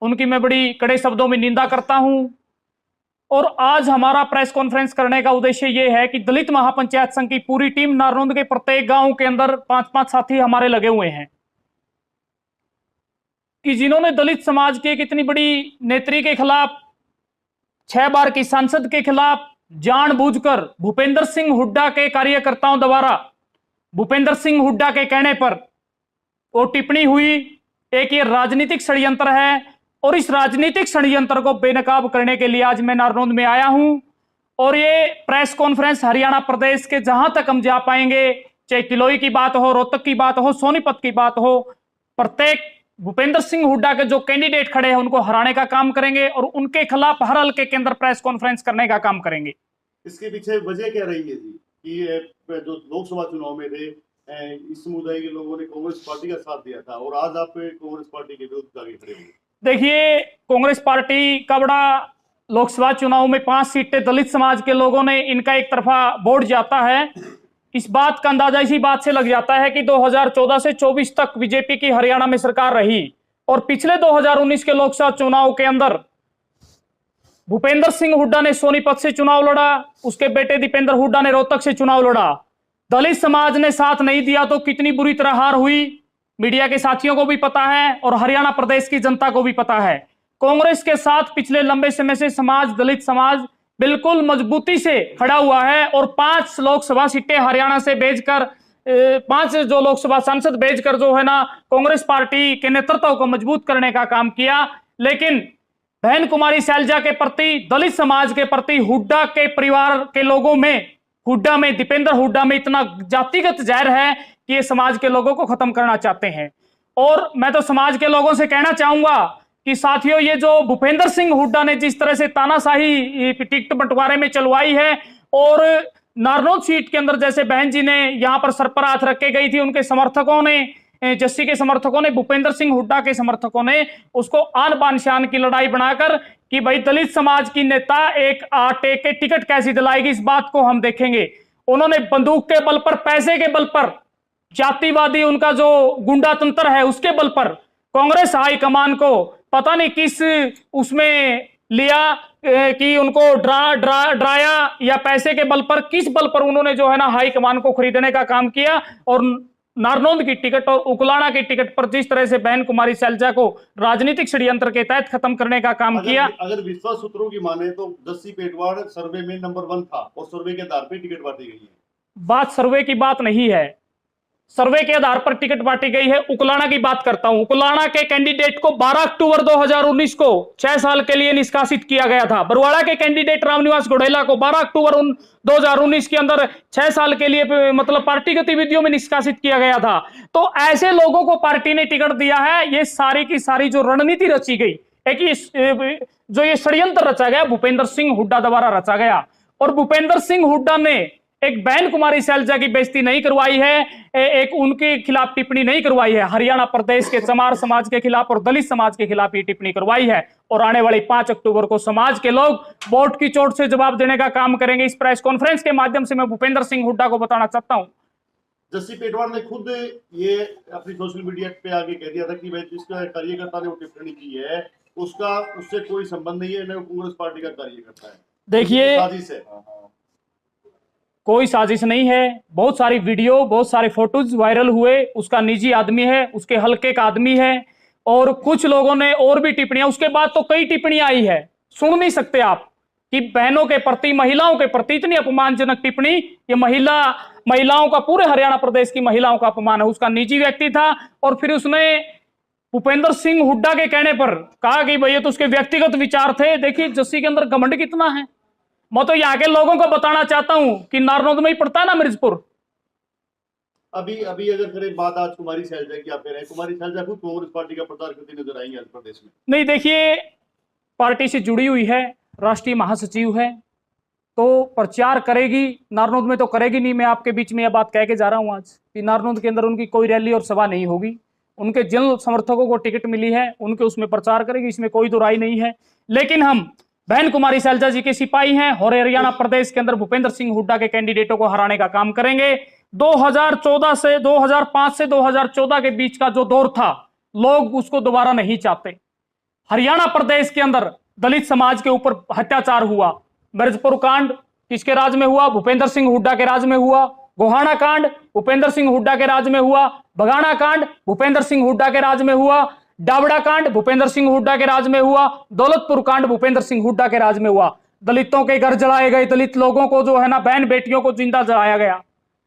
उनकी मैं बड़ी कड़े शब्दों में निंदा करता हूं। और आज हमारा प्रेस कॉन्फ्रेंस करने का उद्देश्य यह है कि दलित महापंचायत संघ की पूरी टीम नारनौंद के प्रत्येक गांव के अंदर 5-5 साथी हमारे लगे हुए हैं कि जिन्होंने दलित समाज के एक इतनी बड़ी नेत्री के खिलाफ, 6 बार की सांसद के खिलाफ जानबूझकर भूपेंद्र सिंह हुड्डा के कार्यकर्ताओं द्वारा भूपेंद्र सिंह हुड्डा के कहने पर वो टिप्पणी हुई। एक ये राजनीतिक षड्यंत्र है और इस राजनीतिक षड्यंत्र को बेनकाब करने के लिए आज मैं नारनौंद में आया हूं। और ये प्रेस कॉन्फ्रेंस हरियाणा प्रदेश के जहां तक हम जा पाएंगे, चाहे किलोई की बात हो, रोहतक की बात हो, सोनीपत की बात हो, प्रत्येक भूपेंद्र सिंह हुड्डा के जो कैंडिडेट खड़े हैं उनको हराने का काम करेंगे और उनके खिलाफ हर हल्के के अंदर प्रेस कॉन्फ्रेंस करने का काम करेंगे। इसके पीछे वजह क्या रही है जी कि जो लोकसभा चुनाव में थे इस समुदाय के लोगों ने कांग्रेस पार्टी का साथ दिया था और आज आप कांग्रेस पार्टी के विरुद्ध आगे खड़े होंगे? देखिए, कांग्रेस पार्टी का बड़ा लोकसभा चुनाव में 5 सीटें दलित समाज के लोगों ने इनका एक तरफा वोट जाता है। इस बात का अंदाजा इसी बात से लग जाता है कि 2014 से 24 तक बीजेपी की हरियाणा में सरकार रही और पिछले 2019 के लोकसभा चुनाव के अंदर भूपेंद्र सिंह हुड्डा ने सोनीपत से चुनाव लड़ा, उसके बेटे दीपेंद्र हुड्डा ने रोहतक से चुनाव लड़ा। दलित समाज ने साथ नहीं दिया तो कितनी बुरी तरह हार हुई, मीडिया के साथियों को भी पता है और हरियाणा प्रदेश की जनता को भी पता है। कांग्रेस के साथ पिछले लंबे समय से दलित समाज बिल्कुल मजबूती से खड़ा हुआ है और 5 लोकसभा सीटें हरियाणा से भेजकर 5 जो लोकसभा सांसद भेजकर जो है ना कांग्रेस पार्टी के नेतृत्व को मजबूत करने का काम किया। लेकिन बहन कुमारी सैलजा के प्रति, दलित समाज के प्रति, हुड्डा के परिवार के लोगों में, हुड्डा में, दीपेंद्र हुड्डा में इतना जातिगत जहर है कि ये समाज के लोगों को खत्म करना चाहते हैं। और मैं तो समाज के लोगों से कहना चाहूंगा कि साथियों, ये जो भूपेंद्र सिंह हुड्डा ने जिस तरह से तानाशाही टिकट बंटवारे में चलवाई है और नारनौंद सीट के अंदर जैसे बहन जी ने यहां पर सर पर हाथ रख के गई थी, उनके समर्थकों ने, जस्सी के समर्थकों ने, भूपेंद्र सिंह हुड्डा के समर्थकों ने उसको आन बान शान की लड़ाई बनाकर कि भाई दलित समाज की नेता एक आटे के टिकट कैसी दिलाएगी, इस बात को हम देखेंगे। उन्होंने बंदूक के बल पर, पैसे के बल पर, जातिवादी उनका जो गुंडा तंत्र है उसके बल पर कांग्रेस हाईकमान को पता नहीं किस उसमें लिया कि उनको डराया या पैसे के बल पर, किस बल पर उन्होंने जो है ना हाईकमान को खरीदने का काम किया और नारनौंद की टिकट और उकलाना की टिकट पर जिस तरह से बहन कुमारी सैलजा को राजनीतिक षड्यंत्र के तहत खत्म करने का काम किया। अगर विश्वास सूत्रों की माने तो जस्सी पेटवाड़ सर्वे में नंबर 1 था और सर्वे के आधार पर टिकट बांटी गई है। बात सर्वे की बात नहीं है, सर्वे के आधार पर टिकट बांटी गई है। उकलाना की बात करता हूं। उकलाना के कैंडिडेट को 12 अक्टूबर 2019 को 6 साल के लिए निष्कासित किया गया था। बरवाड़ा के कैंडिडेट रामनिवास घोड़ेला को 12 अक्टूबर 2019 के अंदर 6 साल के लिए मतलब पार्टी गतिविधियों में निष्कासित किया गया था। तो ऐसे लोगों को पार्टी ने टिकट दिया है। ये सारी की सारी जो रणनीति रची गई, एक जो ये षड्यंत्र रचा गया भूपेंद्र सिंह हुड्डा द्वारा रचा गया। और भूपेंद्र सिंह हुड्डा ने एक बहन कुमारी सैलजा की बेइज्जती नहीं करवाई है, एक उनके खिलाफ टिप्पणी नहीं करवाई है, हरियाणा प्रदेश के चमार समाज के खिलाफ और दलित समाज के खिलाफ ये टिप्पणी करवाई है। और आने वाली 5 अक्टूबर को समाज के लोग वोट की चोट से जवाब देने का काम करेंगे। इस प्रेस कॉन्फ्रेंस के माध्यम से मैं भूपेंद्र सिंह हुड्डा को बताना चाहता हूं। जस्सी पेटवाड़ ने खुद ये अपनी सोशल मीडिया पे आगे कह दिया था कि भाई जिसका कार्यकर्ता ने वो टिप्पणी की है उसका उससे कोई संबंध नहीं है, न कांग्रेस पार्टी का कार्यकर्ता है। देखिए, साजिश है, कोई साजिश नहीं है। बहुत सारी वीडियो, बहुत सारे फोटोज वायरल हुए। उसका निजी आदमी है, उसके हल्के का आदमी है और कुछ लोगों ने और भी टिप्पणियां, उसके बाद तो कई टिप्पणियां आई है, सुन नहीं सकते आप कि बहनों के प्रति, महिलाओं के प्रति इतनी अपमानजनक टिप्पणी। ये महिलाओं का, पूरे हरियाणा प्रदेश की महिलाओं का अपमान है। उसका निजी व्यक्ति था और फिर उसने भूपेंद्र सिंह हुड्डा के कहने पर कहा कि भैया तो उसके व्यक्तिगत विचार थे। देखिए जस्सी के अंदर घमंड कितना है। मैं तो यहाँ के लोगों को बताना चाहता हूं कि नारनौंद में ही पड़ता है ना मिर्जपुर। अभी अगर करें बात आज कुमारी सैलजा की, आप कह रहे हैं कुमारी सैलजा खुद कांग्रेस पार्टी का प्रचार करती नजर आएंगे आज प्रदेश में? नहीं, देखिए, पार्टी से जुड़ी हुई है, राष्ट्रीय महासचिव है, तो प्रचार करेगी। नारनौंद में तो करेगी नहीं। मैं आपके बीच में यह बात कह के जा रहा हूं आज कि नारनौंद के अंदर उनकी कोई रैली और सभा नहीं होगी। उनके जिन समर्थकों को टिकट मिली है उनके उसमें प्रचार करेगी, इसमें कोई दो राय नहीं है। लेकिन हम बहन कुमारी सैलजा जी के सिपाही हैं और हरियाणा प्रदेश के अंदर भूपेंद्र सिंह हुड्डा के कैंडिडेटों को हराने का काम करेंगे। 2005 से 2014 के बीच का जो दौर था, लोग उसको दोबारा नहीं चाहते। हरियाणा प्रदेश के अंदर दलित समाज के ऊपर अत्याचार हुआ। मिर्जपुर कांड किसके राज में हुआ? भूपेंद्र सिंह हुड्डा के राज में हुआ। गोहाना कांड भूपेंद्र सिंह हुड्डा के राज में हुआ। बगाना कांड भूपेंद्र सिंह हुड्डा के राज में हुआ। डावड़ा कांड भूपेंद्र सिंह हुड्डा के राज में हुआ। दौलतपुर कांड भूपेंद्र सिंह हुड्डा के राज में हुआ। दलितों के घर जलाए गए, दलित लोगों को जो है ना, बहन बेटियों को जिंदा जलाया गया।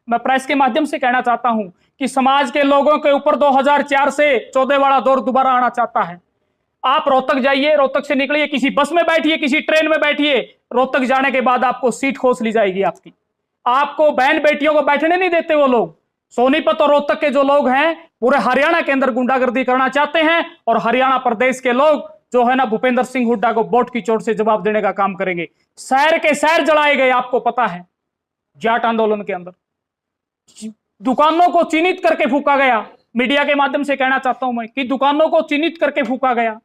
मैं प्रेस के माध्यम से कहना चाहता हूं कि समाज के लोगों के ऊपर 2004 से 14 वाला दौर दोबारा आना चाहता है। आप रोहतक जाइए, रोहतक से निकलिए, किसी बस में बैठिए, किसी ट्रेन में बैठिए, रोहतक जाने के बाद आपको सीट खोस ली जाएगी आपकी। आपको बहन बेटियों को बैठने नहीं देते वो लोग। सोनीपत और रोहतक के जो लोग हैं पूरे हरियाणा के अंदर गुंडागर्दी करना चाहते हैं, और हरियाणा प्रदेश के लोग जो है ना, भूपेंद्र सिंह हुड्डा को वोट की चोट से जवाब देने का काम करेंगे। शहर के शहर जलाए गए, आपको पता है। जाट आंदोलन के अंदर दुकानों को चिन्हित करके फूका गया। मीडिया के माध्यम से कहना चाहता हूं मैं कि दुकानों को चिन्हित करके फूका गया।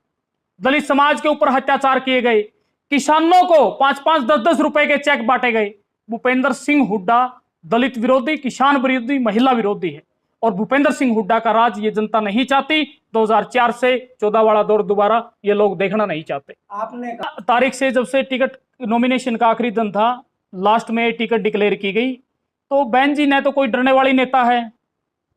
दलित समाज के ऊपर अत्याचार किए गए। किसानों को 5-5, 10-10 रुपए के चेक बांटे गए। भूपेंद्र सिंह हुड्डा दलित विरोधी, किसान विरोधी, महिला विरोधी है, और भूपेंद्र सिंह हुड्डा का राज ये जनता नहीं चाहती। 2004 से 14 वाला दौर दोबारा ये लोग देखना नहीं चाहते। आपने तारीख से जब से टिकट नॉमिनेशन का आखिरी दिन था, लास्ट में टिकट डिक्लेयर की गई, तो बहन जी ने तो कोई डरने वाली नेता है।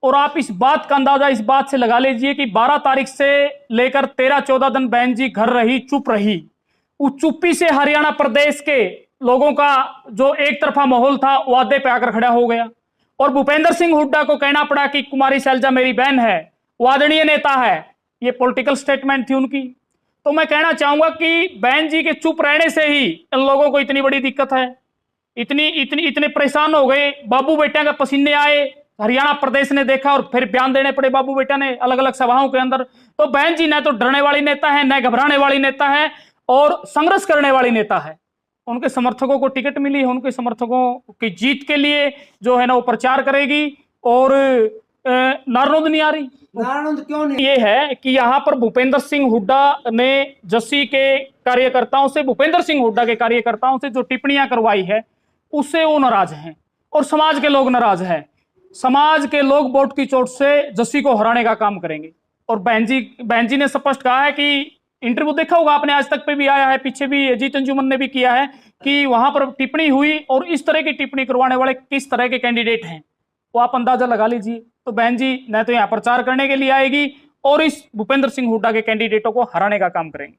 और आप इस बात का अंदाजा इस बात से लगा लीजिए कि 12 तारीख से लेकर 13-14 दिन बहन जी घर रही, चुप रही। उस चुप्पी से हरियाणा प्रदेश के लोगों का जो एक तरफा माहौल था वो आधे पे आकर खड़ा हो गया, और भूपेंद्र सिंह हुड्डा को कहना पड़ा कि कुमारी शैलजा मेरी बहन है, वो आदरणीय नेता है। ये पॉलिटिकल स्टेटमेंट थी उनकी। तो मैं कहना चाहूंगा कि बहन जी के चुप रहने से ही इन लोगों को इतनी बड़ी दिक्कत है, इतने परेशान हो गए। बाबू बेटा के पसीने आए, हरियाणा प्रदेश ने देखा, और फिर बयान देने पड़े बाबू बेटा ने अलग अलग सभाओं के अंदर। तो बहन जी न तो डरने वाली नेता है, न घबराने वाली नेता है, और संघर्ष करने वाली नेता है। उनके समर्थकों को टिकट मिली है, उनके समर्थकों की जीत के लिए जो है ना वो प्रचार करेगी। और नारनौंद नहीं आ रही, नारायण क्यों नहीं? ये है कि यहाँ पर भूपेंद्र सिंह हुड्डा ने जस्सी के कार्यकर्ताओं से, भूपेंद्र सिंह हुड्डा के कार्यकर्ताओं से जो टिप्पणियां करवाई है उससे वो नाराज हैं, और समाज के लोग नाराज हैं। समाज के लोग वोट की चोट से जस्सी को हराने का काम करेंगे। और बहन जी ने स्पष्ट कहा है कि इंटरव्यू देखा होगा आपने, आज तक पे भी आया है, पीछे भी अजीत अंजुमन ने भी किया है, कि वहां पर टिप्पणी हुई, और इस तरह की टिप्पणी करवाने वाले किस तरह के कैंडिडेट हैं वो आप अंदाजा लगा लीजिए। तो बहन जी न तो यहाँ प्रचार करने के लिए आएगी, और इस भूपेंद्र सिंह हुड्डा के कैंडिडेटों को हराने का काम करेंगे।